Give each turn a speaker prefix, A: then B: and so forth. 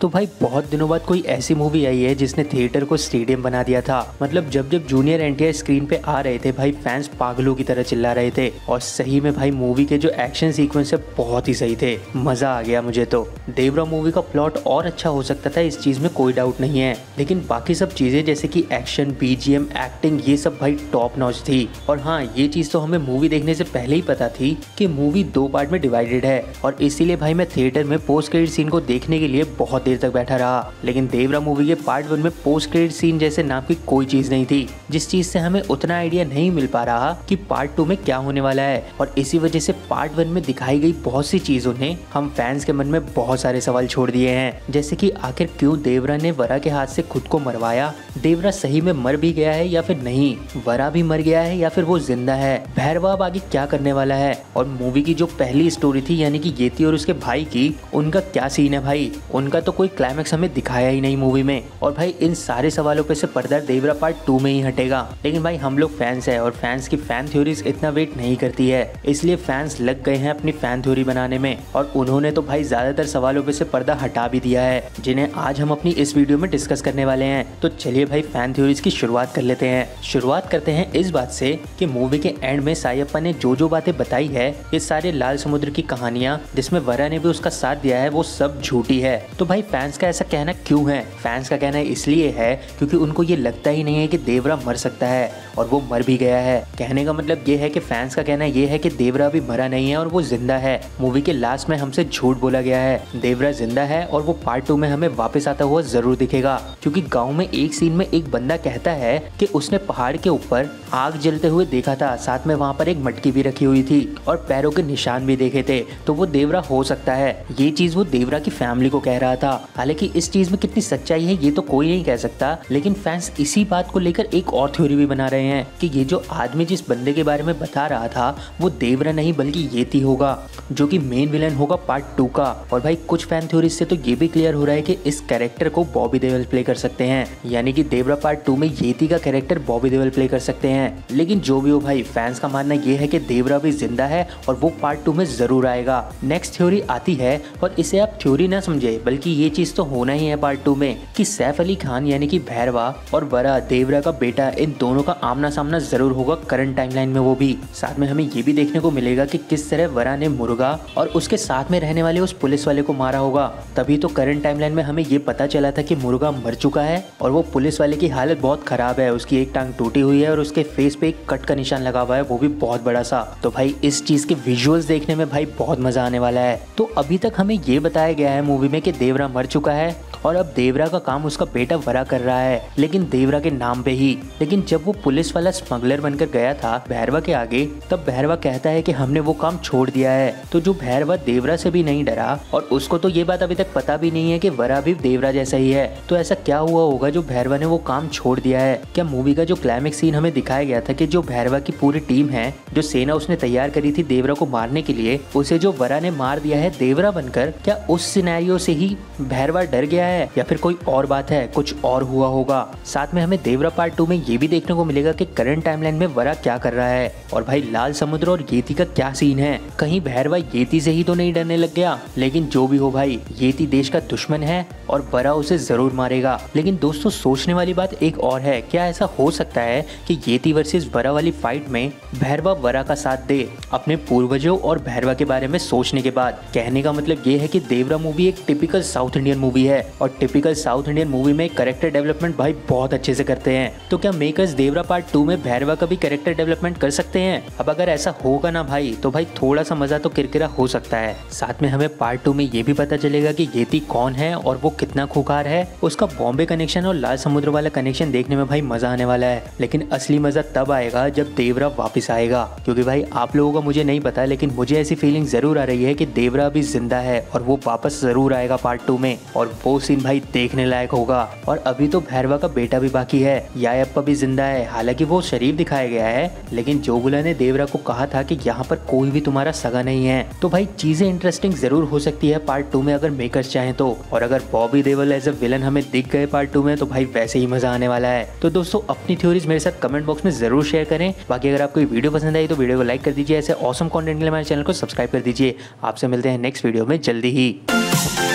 A: तो भाई बहुत दिनों बाद कोई ऐसी मूवी आई है जिसने थिएटर को स्टेडियम बना दिया था। मतलब जब जब जूनियर एनटीआर स्क्रीन पे आ रहे थे भाई फैंस पागलों की तरह चिल्ला रहे थे। और सही में भाई मूवी के जो एक्शन सीक्वेंस है बहुत ही सही थे, मजा आ गया मुझे तो। देवरा मूवी का प्लॉट और अच्छा हो सकता था, इस चीज में कोई डाउट नहीं है, लेकिन बाकी सब चीजें जैसे कि एक्शन, बीजीएम, एक्टिंग, ये सब भाई टॉप नॉच थी। और हाँ, ये चीज तो हमें मूवी देखने से पहले ही पता थी कि मूवी 2 पार्ट में डिवाइडेड है, और इसीलिए भाई मैं थिएटर में पोस्ट क्रेडिट सीन को देखने के लिए बहुत देर तक बैठा रहा। लेकिन देवरा मूवी के पार्ट 1 में पोस्ट क्रेडिट सीन जैसे नाम की कोई चीज नहीं थी, जिस चीज से हमें उतना आइडिया नहीं मिल पा रहा कि पार्ट 2 में क्या होने वाला है। और इसी वजह से पार्ट 1 में दिखाई गई बहुत सी चीजों ने हम फैंस के मन में बहुत सारे सवाल छोड़ दिए हैं, जैसे कि आखिर क्यों देवरा ने वरा के हाथ से खुद को मरवाया, देवरा सही में मर भी गया है या फिर नहीं, वरा भी मर गया है या फिर वो जिंदा है, भैरवा अब आगे क्या करने वाला है, और मूवी की जो पहली स्टोरी थी यानी कि येती और उसके भाई की, उनका क्या सीन है भाई, उनका तो कोई क्लाइमैक्स हमें दिखाया ही नहीं मूवी में। और भाई इन सारे सवालों पे से पर्दा देवरा पार्ट 2 में ही हटेगा। लेकिन भाई हम लोग फैंस हैं और फैंस की फैन थ्योरीज इतना वेट नहीं करती है, इसलिए फैंस लग गए हैं अपनी फैन थ्योरी बनाने में, और उन्होंने तो भाई ज्यादातर सवालों पे से पर्दा हटा भी दिया है, जिन्हें आज हम अपनी इस वीडियो में डिस्कस करने वाले हैं। तो चलिए भाई फैन थ्योरीज की शुरुआत कर लेते हैं। शुरुआत करते हैं इस बात से कि मूवी के एंड में सायप्पा ने जो बातें बताई है, ये सारे लाल समुद्र की कहानियां जिसमें वरा ने भी उसका साथ दिया है, वो सब झूठी है। तो भाई फैंस का ऐसा कहना क्यों है? फैंस का कहना इसलिए है क्योंकि उनको ये लगता ही नहीं है कि देवरा मर सकता है, और वो मर भी गया है। कहने का मतलब ये है कि फैंस का कहना ये है कि देवरा अभी मरा नहीं है और वो जिंदा है। मूवी के लास्ट में हमसे झूठ बोला गया है, देवरा जिंदा है और वो पार्ट 2 में हमें वापस आता हुआ जरूर दिखेगा। क्योंकि गाँव में एक सीन में एक बंदा कहता है कि उसने पहाड़ के ऊपर आग जलते हुए देखा था, साथ में वहाँ पर एक मटकी भी रखी हुई थी और पैरों के निशान भी देखे थे, तो वो देवरा हो सकता है। ये चीज वो देवरा की फैमिली को कह रहा था। हालांकि इस चीज में कितनी सच्चाई है ये तो कोई नहीं कह सकता, लेकिन फैंस इसी बात को लेकर एक और थ्योरी भी बना रहे हैं कि ये जो आदमी जिस बंदे के बारे में बता रहा था वो देवरा नहीं बल्कि येती होगा, जो कि मेन विलन होगा पार्ट 2 का। और भाई कुछ फैन थ्योरी से तो ये भी क्लियर हो रहा है कि इस कैरेक्टर को बॉबी देओल प्ले कर सकते हैं, यानी कि देवरा पार्ट 2 में येती का कैरेक्टर बॉबी देओल प्ले कर सकते हैं। लेकिन जो भी हो भाई फैंस का मानना ये है कि देवरा भी जिंदा है और वो पार्ट 2 में जरूर आएगा। नेक्स्ट थ्योरी आती है, और इसे आप थ्योरी ना समझे बल्कि ये चीज तो होना ही है पार्ट 2 में, कि सैफ अली खान यानी कि भैरवा और वरा देवरा का बेटा, इन दोनों का आमना सामना जरूर होगा करंट टाइमलाइन में। वो भी साथ में हमें ये भी देखने को मिलेगा कि किस तरह वरा ने मुर्गा और उसके साथ में रहने वाले उस पुलिस वाले को मारा होगा। तभी तो करंट टाइमलाइन में हमें ये पता चला था कि मुर्गा मर चुका है और वो पुलिस वाले की हालत बहुत खराब है, उसकी एक टांग टूटी हुई है और उसके फेस पे एक कट का निशान लगा हुआ है, वो भी बहुत बड़ा सा। तो भाई इस चीज के विजुअल्स देखने में भाई बहुत मजा आने वाला है। तो अभी तक हमें ये बताया गया है मूवी में कि देवरा मर चुका है और अब देवरा का काम उसका बेटा वरा कर रहा है, लेकिन देवरा के नाम पे ही। लेकिन जब वो पुलिस वाला स्मगलर बनकर गया था भैरवा के आगे, तब भैरवा कहता है कि हमने वो काम छोड़ दिया है। तो जो भैरवा देवरा से भी नहीं डरा और उसको तो ये बात अभी तक पता भी नहीं है कि वरा भी देवरा जैसा ही है, तो ऐसा क्या हुआ होगा जो भैरवा ने वो काम छोड़ दिया है? क्या मूवी का जो क्लाइमेक्स सीन हमें दिखाया गया था कि जो भैरवा की पूरी टीम है, जो सेना उसने तैयार करी थी देवरा को मारने के लिए, उसे जो वरा ने मार दिया है देवरा बनकर, क्या उस सिनेरियो से ही भैरवा डर गया है या फिर कोई और बात है, कुछ और हुआ होगा? साथ में हमें देवरा पार्ट 2 में ये भी देखने को मिलेगा कि करंट टाइमलाइन में वरा क्या कर रहा है, और भाई लाल समुद्र और येती का क्या सीन है, कहीं भैरवा येती से ही तो नहीं डरने लग गया? लेकिन जो भी हो भाई येती देश का दुश्मन है और वरा उसे जरूर मारेगा। लेकिन दोस्तों सोचने वाली बात एक और है, क्या ऐसा हो सकता है कि येती वर्सेस वरा वाली फाइट में भैरवा वरा का साथ दे अपने पूर्वजों और भैरवा के बारे में सोचने के बाद? कहने का मतलब ये है कि देवरा मूवी एक टिपिकल साउथ इंडियन मूवी है, और टिपिकल साउथ इंडियन मूवी में कैरेक्टर डेवलपमेंट भाई बहुत अच्छे से करते हैं। तो क्या मेकर्स देवरा पार्ट 2 में भैरवा का भी कैरेक्टर डेवलपमेंट कर सकते हैं? अब अगर ऐसा होगा ना भाई, तो भाई थोड़ा सा मजा तो किरकिरा हो सकता है। साथ में हमें पार्ट 2 में ये भी पता चलेगा कि येती कौन है और वो कितना खूंखार है, उसका बॉम्बे कनेक्शन और लाल समुद्र वाला कनेक्शन देखने में भाई मजा आने वाला है। लेकिन असली मजा तब आएगा जब देवरा वापस आएगा, क्योंकि भाई आप लोगों का मुझे नहीं पता, लेकिन मुझे ऐसी फीलिंग जरूर आ रही है कि देवरा अभी जिंदा है और वो वापस जरूर आएगा पार्ट 2 में, और वो सीन भाई देखने लायक होगा। और अभी तो भैरवा का बेटा भी बाकी है, यायप्पा भी जिंदा है, हालांकि वो शरीफ दिखाया गया है, लेकिन जोगुला ने देवरा को कहा था कि यहाँ पर कोई भी तुम्हारा सगा नहीं है। तो भाई चीजें इंटरेस्टिंग जरूर हो सकती है पार्ट 2 में अगर मेकर्स चाहें तो, और अगर Bobby Deol as a villain हमें दिख गए पार्ट 2 में तो भाई वैसे ही मजा आने वाला है। तो दोस्तों अपनी थ्योरीज मेरे साथ कमेंट बॉक्स में जरूर शेयर करें। बाकी अगर आपको वीडियो पसंद आई तो वीडियो को लाइक कर दीजिए, ऐसे ऑसम कंटेंट के लिए हमारे चैनल को सब्सक्राइब कर दीजिए। आपसे मिलते हैं नेक्स्ट वीडियो में जल्दी ही।